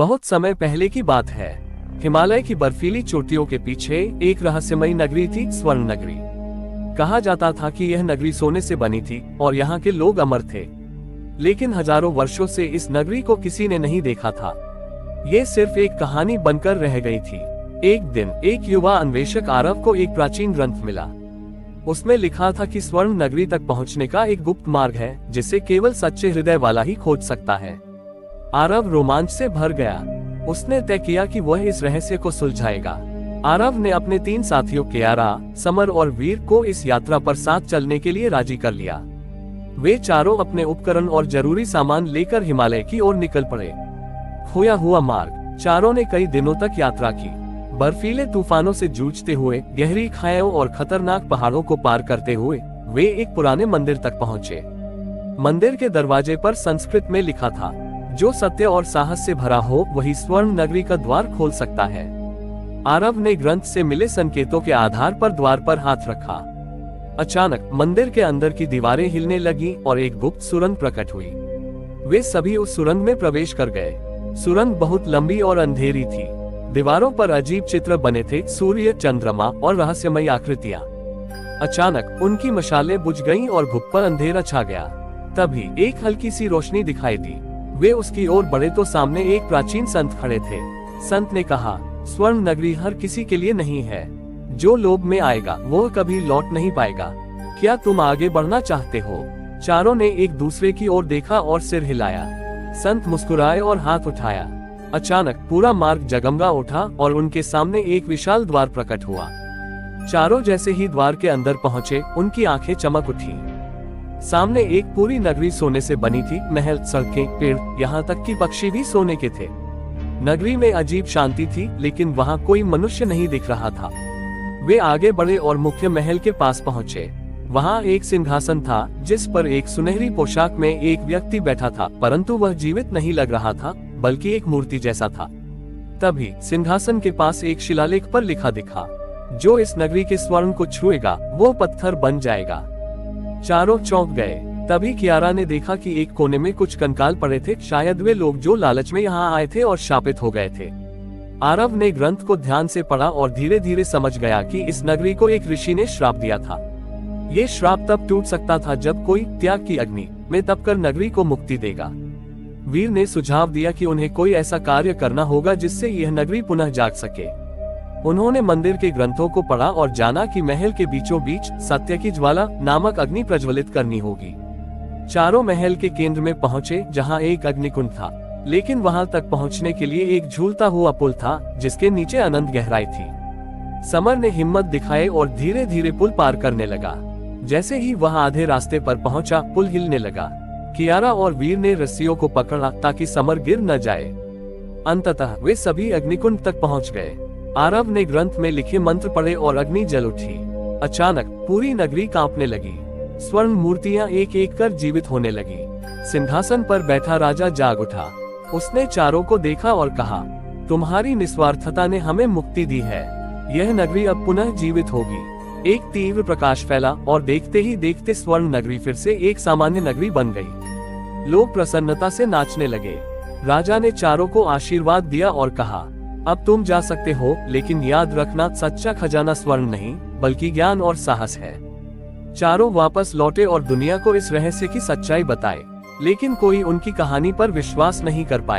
बहुत समय पहले की बात है। हिमालय की बर्फीली चोटियों के पीछे एक रहस्यमयी नगरी थी, स्वर्ण नगरी। कहा जाता था कि यह नगरी सोने से बनी थी और यहाँ के लोग अमर थे। लेकिन हजारों वर्षों से इस नगरी को किसी ने नहीं देखा था। ये सिर्फ एक कहानी बनकर रह गई थी। एक दिन एक युवा अन्वेषक आरव को एक प्राचीन ग्रंथ मिला। उसमें लिखा था कि स्वर्ण नगरी तक पहुंचने का एक गुप्त मार्ग है जिसे केवल सच्चे हृदय वाला ही खोज सकता है। आरव रोमांच से भर गया। उसने तय किया कि वह इस रहस्य को सुलझाएगा। आरव ने अपने 3 साथियों कियारा, समर और वीर को इस यात्रा पर साथ चलने के लिए राजी कर लिया। वे चारों अपने उपकरण और जरूरी सामान लेकर हिमालय की ओर निकल पड़े। खोया हुआ मार्ग। चारों ने कई दिनों तक यात्रा की, बर्फीले तूफानों से जूझते हुए, गहरी खाइयों और खतरनाक पहाड़ों को पार करते हुए वे एक पुराने मंदिर तक पहुंचे। मंदिर के दरवाजे पर संस्कृत में लिखा था, जो सत्य और साहस से भरा हो वही स्वर्ण नगरी का द्वार खोल सकता है। आरव ने ग्रंथ से मिले संकेतों के आधार पर द्वार पर हाथ रखा। अचानक मंदिर के अंदर की दीवारें हिलने लगी और एक गुप्त सुरंग प्रकट हुई। वे सभी उस सुरंग में प्रवेश कर गए। सुरंग बहुत लंबी और अंधेरी थी। दीवारों पर अजीब चित्र बने थे, सूर्य, चंद्रमा और रहस्यमयी आकृतियां। अचानक उनकी मशालें बुझ गईं और घुप पर अंधेरा छा गया। तभी एक हल्की सी रोशनी दिखाई दी। वे उसकी ओर बढ़े तो सामने एक प्राचीन संत खड़े थे। संत ने कहा, स्वर्ण नगरी हर किसी के लिए नहीं है। जो लोभ में आएगा वो कभी लौट नहीं पाएगा। क्या तुम आगे बढ़ना चाहते हो? चारों ने एक दूसरे की ओर देखा और सिर हिलाया। संत मुस्कुराए और हाथ उठाया। अचानक पूरा मार्ग जगमगा उठा और उनके सामने एक विशाल द्वार प्रकट हुआ। चारों जैसे ही द्वार के अंदर पहुंचे, उनकी आंखें चमक उठी। सामने एक पूरी नगरी सोने से बनी थी। महल, सड़कें, पेड़, यहाँ तक कि पक्षी भी सोने के थे। नगरी में अजीब शांति थी, लेकिन वहाँ कोई मनुष्य नहीं दिख रहा था। वे आगे बढ़े और मुख्य महल के पास पहुँचे। वहाँ एक सिंहासन था जिस पर एक सुनहरी पोशाक में एक व्यक्ति बैठा था, परंतु वह जीवित नहीं लग रहा था, बल्कि एक मूर्ति जैसा था। तभी सिंहासन के पास एक शिलालेख पर लिखा दिखा, जो इस नगरी के स्वर्ण को छुएगा वो पत्थर बन जाएगा। चारों चौंक गए। तभी कियारा ने देखा कि एक कोने में कुछ कंकाल पड़े थे। शायद वे लोग जो लालच में यहाँ आए थे और शापित हो गए थे। आरव ने ग्रंथ को ध्यान से पढ़ा और धीरे धीरे समझ गया कि इस नगरी को एक ऋषि ने श्राप दिया था। ये श्राप तब टूट सकता था जब कोई त्याग की अग्नि में तपकर नगरी को मुक्ति देगा। वीर ने सुझाव दिया कि उन्हें कोई ऐसा कार्य करना होगा जिससे यह नगरी पुनः जाग सके। उन्होंने मंदिर के ग्रंथों को पढ़ा और जाना कि महल के बीचों बीच सत्य की ज्वाला नामक अग्नि प्रज्वलित करनी होगी। चारों महल के केंद्र में पहुंचे, जहां एक अग्निकुंड था, लेकिन वहां तक पहुंचने के लिए एक झूलता हुआ पुल था जिसके नीचे अनंत गहराई थी। समर ने हिम्मत दिखाई और धीरे धीरे पुल पार करने लगा। जैसे ही वह आधे रास्ते पर पहुंचा, पुल हिलने लगा। कियारा और वीर ने रस्सियों को पकड़ा ताकि समर गिर न जाए। अंततः वे सभी अग्निकुंड तक पहुंच गए। आरव ने ग्रंथ में लिखे मंत्र पढ़े और अग्नि जल उठी। अचानक पूरी नगरी कांपने लगी। स्वर्ण मूर्तियां एक एक कर जीवित होने लगी। सिंहासन पर बैठा राजा जाग उठा। उसने चारों को देखा और कहा, तुम्हारी निस्वार्थता ने हमें मुक्ति दी है। यह नगरी अब पुनः जीवित होगी। एक तीव्र प्रकाश फैला और देखते ही देखते स्वर्ण नगरी फिर से एक सामान्य नगरी बन गई। लोग प्रसन्नता से नाचने लगे। राजा ने चारों को आशीर्वाद दिया और कहा, अब तुम जा सकते हो, लेकिन याद रखना, सच्चा खजाना स्वर्ण नहीं बल्कि ज्ञान और साहस है। चारों वापस लौटे और दुनिया को इस रहस्य की सच्चाई बताए, लेकिन कोई उनकी कहानी पर विश्वास नहीं कर पाया।